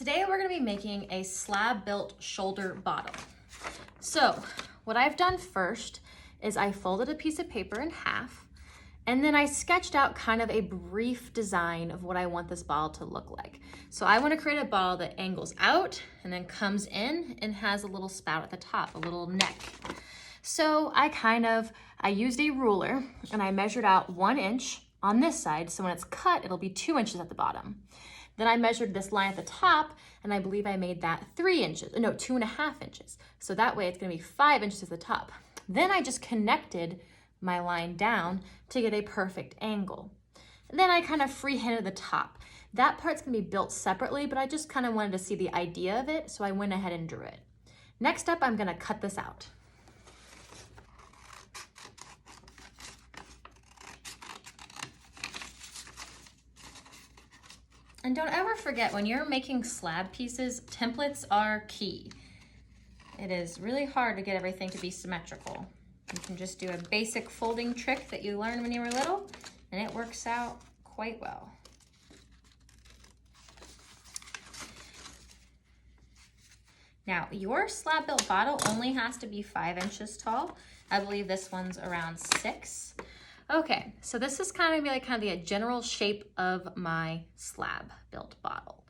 Today we're going to be making a slab built shoulder bottle. So what I've done first is I folded a piece of paper in half, and then I sketched out kind of a brief design of what I want this bottle to look like. So I want to create a bottle that angles out and then comes in and has a little spout at the top, a little neck. So I used a ruler and I measured out 1 inch on this side. So when it's cut, it'll be 2 inches at the bottom. Then I measured this line at the top, and I believe I made that 3 inches, no, 2.5 inches. So that way it's gonna be 5 inches at the top. Then I just connected my line down to get a perfect angle. And then I kind of freehanded the top. That part's gonna be built separately, but I just kind of wanted to see the idea of it, so I went ahead and drew it. Next up, I'm gonna cut this out. And don't ever forget, when you're making slab pieces, templates are key. It is really hard to get everything to be symmetrical. You can just do a basic folding trick that you learned when you were little, and it works out quite well. Now, your slab built bottle only has to be 5 inches tall. I believe this one's around 6. Okay, so this is kind of the general shape of my slab built bottle.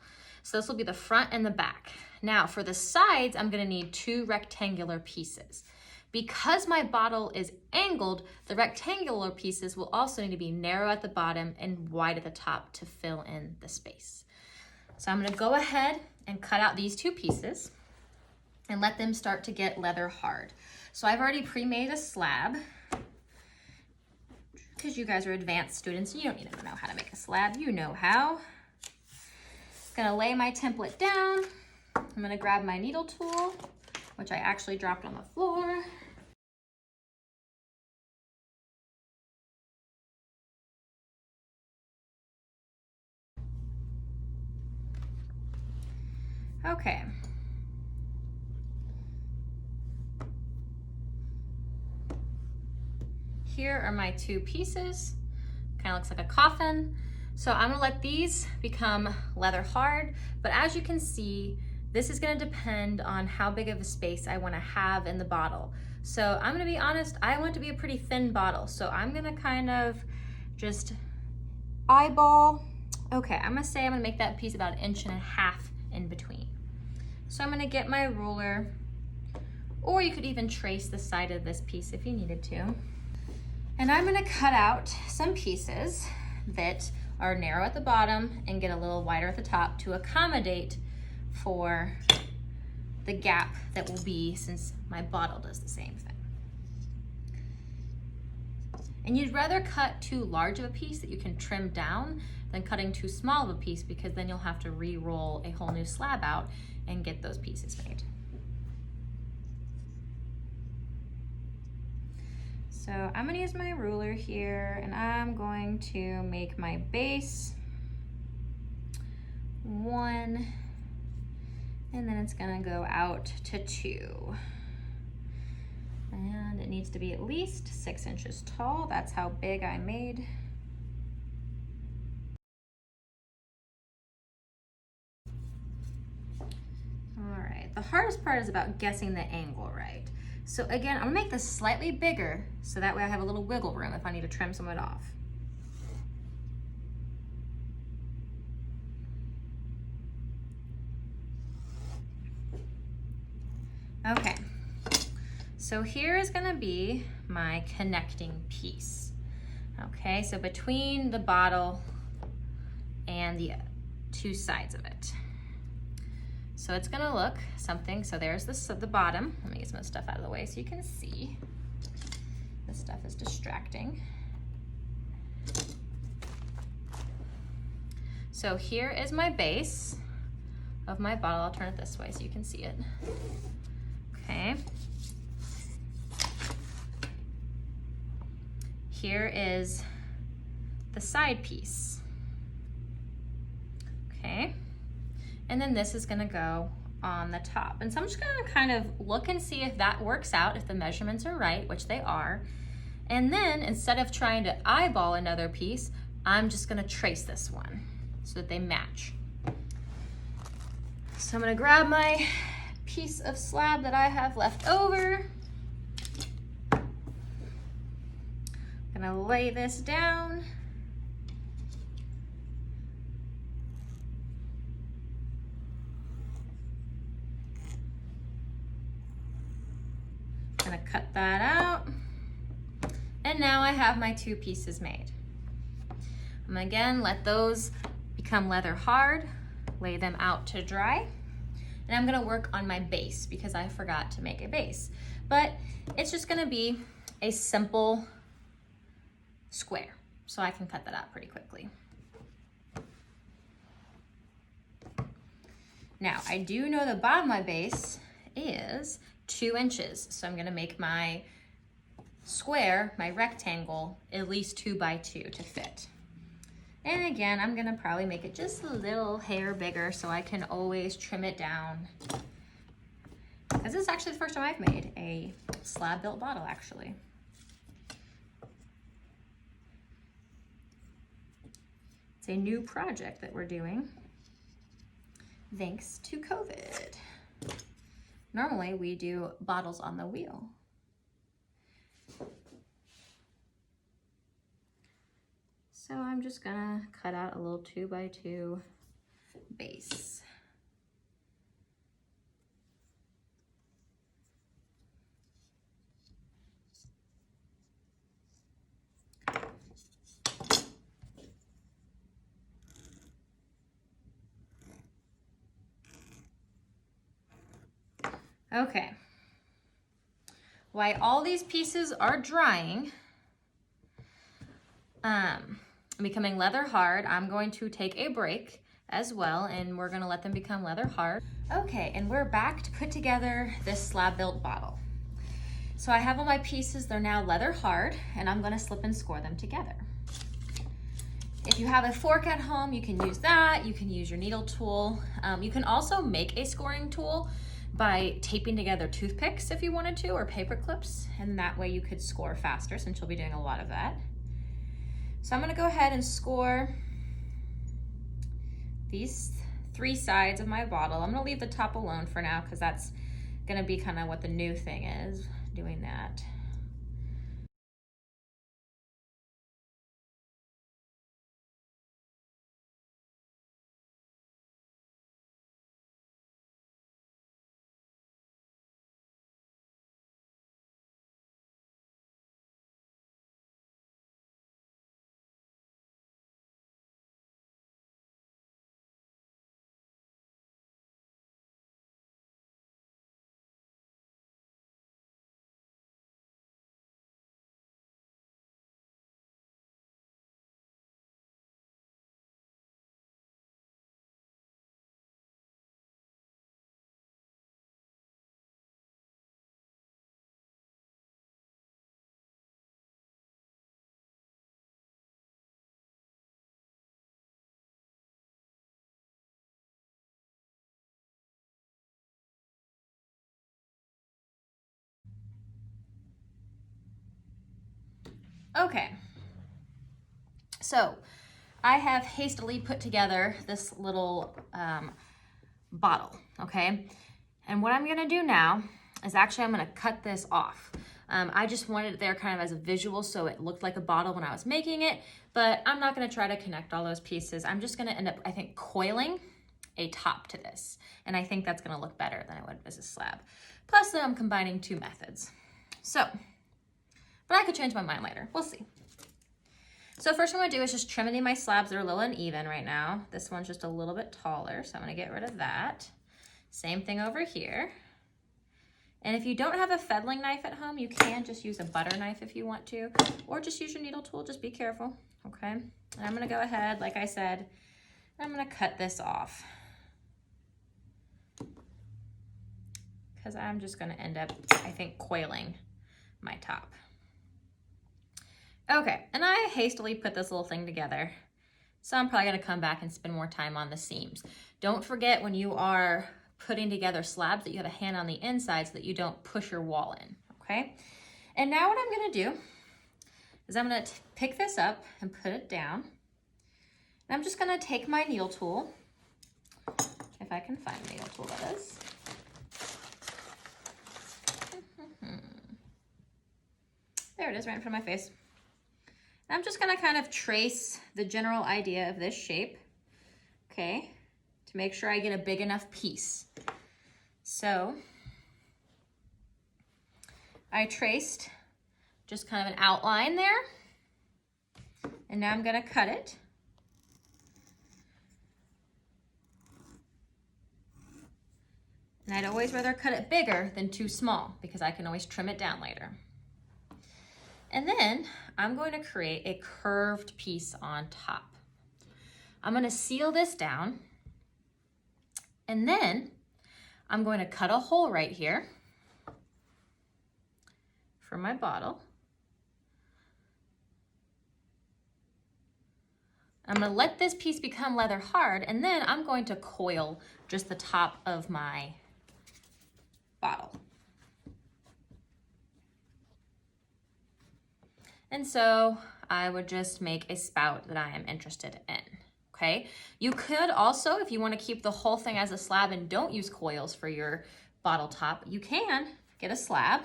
So this will be the front and the back. Now for the sides, I'm gonna need 2 rectangular pieces. Because my bottle is angled, the rectangular pieces will also need to be narrow at the bottom and wide at the top to fill in the space. So I'm gonna go ahead and cut out these 2 pieces and let them start to get leather hard. So I've already pre-made a slab. Because you guys are advanced students, you don't need to know how to make a slab, you know how. Gonna lay my template down. I'm gonna grab my needle tool, which I actually dropped on the floor. Okay. Here are my 2 pieces. Kind of looks like a coffin. So I'm gonna let these become leather hard, but as you can see, this is gonna depend on how big of a space I wanna have in the bottle. So I'm gonna be honest, I want it to be a pretty thin bottle, so I'm gonna kind of just eyeball. Okay, I'm gonna say I'm gonna make that piece about 1.5 inches in between. So I'm gonna get my ruler, or you could even trace the side of this piece if you needed to. And I'm gonna cut out some pieces that are narrow at the bottom and get a little wider at the top to accommodate for the gap that will be, since my bottle does the same thing. And you'd rather cut too large of a piece that you can trim down than cutting too small of a piece, because then you'll have to re-roll a whole new slab out and get those pieces made. So I'm gonna use my ruler here, and I'm going to make my base 1, and then it's gonna go out to 2. And it needs to be at least 6 inches tall. That's how big I made. All right, the hardest part is about guessing the angle right. So again, I'm gonna make this slightly bigger so that way I have a little wiggle room if I need to trim some of it off. Okay, so here is gonna be my connecting piece. Okay, so between the bottle and the 2 sides of it. So it's gonna look something, so there's the bottom. Let me get some of the stuff out of the way so you can see. This stuff is distracting. So here is my base of my bottle. I'll turn it this way so you can see it. Okay. Here is the side piece. Okay. And then this is gonna go on the top. And so I'm just gonna kind of look and see if that works out, if the measurements are right, which they are. And then instead of trying to eyeball another piece, I'm just gonna trace this one so that they match. So I'm gonna grab my piece of slab that I have left over. I'm gonna lay this down. Gonna cut that out. And now I have my 2 pieces made. I'm gonna again let those become leather hard, lay them out to dry. And I'm gonna work on my base because I forgot to make a base. But it's just gonna be a simple square. So I can cut that out pretty quickly. Now, I do know the bottom of my base is 2 inches. So I'm gonna make my square, my rectangle, at least 2 by 2 to fit. And again, I'm gonna probably make it just a little hair bigger so I can always trim it down. This is actually the first time I've made a slab built bottle, actually. It's a new project that we're doing, thanks to COVID. Normally we do bottles on the wheel. So I'm just gonna cut out a little 2 by 2 base. Okay. While all these pieces are drying, becoming leather hard, I'm going to take a break as well, and we're gonna let them become leather hard. Okay, and we're back to put together this slab built bottle. So I have all my pieces, they're now leather hard, and I'm gonna slip and score them together. If you have a fork at home, you can use that. You can use your needle tool. You can also make a scoring tool by taping together toothpicks if you wanted to, or paper clips, and that way you could score faster since you'll be doing a lot of that. So I'm gonna go ahead and score these 3 sides of my bottle. I'm gonna leave the top alone for now because that's gonna be kind of what the new thing is, doing that. Okay, so I have hastily put together this little bottle, okay? And what I'm gonna do now is actually I'm gonna cut this off. I just wanted it there kind of as a visual so it looked like a bottle when I was making it, but I'm not gonna try to connect all those pieces. I'm just gonna end up, I think, coiling a top to this. And I think that's gonna look better than it would as a slab. Plus then I'm combining 2 methods. So, but I could change my mind later, we'll see. So first what I'm gonna do is just trim any of my slabs that are a little uneven right now. This one's just a little bit taller, so I'm gonna get rid of that. Same thing over here. And if you don't have a fettling knife at home, you can just use a butter knife if you want to, or just use your needle tool, just be careful, okay? And I'm gonna go ahead, like I said, I'm gonna cut this off, because I'm just gonna end up, I think, coiling my top. Okay, and I hastily put this little thing together, so I'm probably gonna come back and spend more time on the seams. Don't forget when you are putting together slabs that you have a hand on the inside so that you don't push your wall in, okay? And now what I'm gonna do is I'm gonna pick this up and put it down. And I'm just gonna take my needle tool. if I can find the nail tool, that is. There it is, right in front of my face. And I'm just gonna kind of trace the general idea of this shape, okay, to make sure I get a big enough piece. So I traced just kind of an outline there, and now I'm gonna cut it. And I'd always rather cut it bigger than too small because I can always trim it down later. And then I'm going to create a curved piece on top. I'm going to seal this down, and then I'm going to cut a hole right here for my bottle. I'm going to let this piece become leather hard, and then I'm going to coil just the top of my bottle. And so I would just make a spout that I am interested in, okay? You could also, if you want to keep the whole thing as a slab and don't use coils for your bottle top, you can get a slab.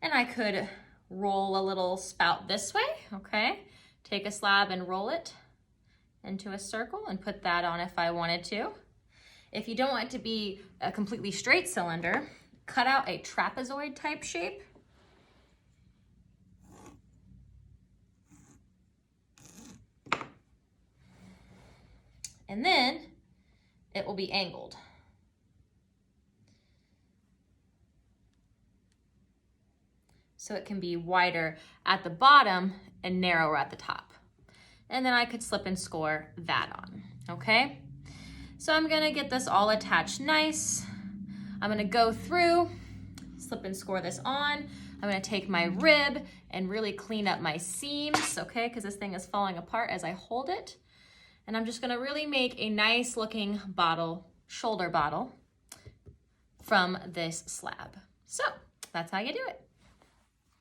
And I could roll a little spout this way, okay? Take a slab and roll it into a circle and put that on if I wanted to. If you don't want it to be a completely straight cylinder, cut out a trapezoid type shape. And then it will be angled. So it can be wider at the bottom and narrower at the top. And then I could slip and score that on, okay? So I'm gonna get this all attached nice. I'm gonna go through, slip and score this on. I'm gonna take my rib and really clean up my seams, okay? Because this thing is falling apart as I hold it. And I'm just gonna really make a nice looking bottle, shoulder bottle from this slab. So that's how you do it.